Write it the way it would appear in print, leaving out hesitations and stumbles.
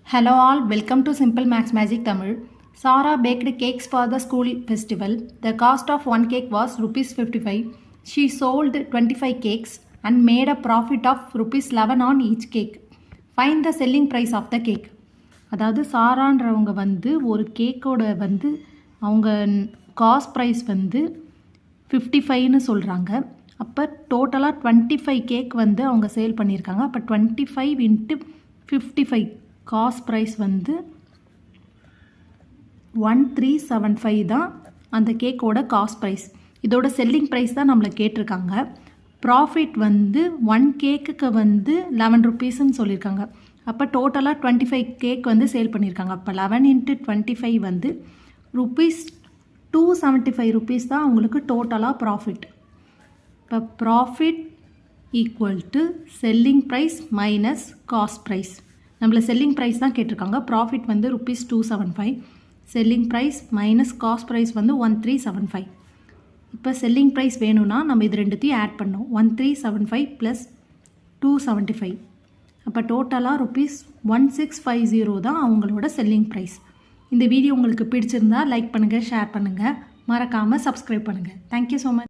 Hello all, welcome to Simple Max Magic Tamil. Sara baked cakes for the school festival. The cost of one cake was rupees 55. She sold 25 cakes and made a profit of rupees 11 on each cake. Find the selling price of the cake. அதாவது சாரான்றவங்க வந்து ஒரு கேக்கோட வந்து அவங்க cost price வந்து 55ன்னு சொல்கிறாங்க. அப்போ டோட்டலாக 25 cake வந்து அவங்க சேல் பண்ணியிருக்காங்க. அப்போ 25 × 55 காஸ்ட் ப்ரைஸ் வந்து 1375 தான் அந்த கேக்கோட காஸ்ட் ப்ரைஸ். இதோட செல்லிங் ப்ரைஸ் தான் நம்மளை கேட்டிருக்காங்க. ப்ராஃபிட் வந்து 1 கேக்குக்கு வந்து 11 ருபீஸ்ன்னு சொல்லியிருக்காங்க. அப்போ டோட்டலாக 25 கேக் வந்து சேல் பண்ணியிருக்காங்க. அப்போ 11 × 25 வந்து ருபீஸ் 275 ருபீஸ் தான் அவங்களுக்கு டோட்டலாக ப்ராஃபிட். இப்போ profit equal to selling price minus cost price. நம்மளை செல்லிங் ப்ரைஸ் தான் கேட்டிருக்காங்க. ப்ராஃபிட் வந்து rupees 275, selling price minus cost price வந்து 1375. இப்போ செல்லிங் ப்ரைஸ் வேணும்னா நம்ம இது ரெண்டுத்தையும் ஆட் பண்ணோம். 1375 + 275. அப்போ டோட்டலாக ருபீஸ் 1650 தான் அவங்களோட செல்லிங் ப்ரைஸ். இந்த வீடியோ உங்களுக்கு பிடிச்சிருந்தா லைக் பண்ணுங்கள், ஷேர் பண்ணுங்கள், மறக்காமல் சப்ஸ்கிரைப் பண்ணுங்கள். Thank you so much.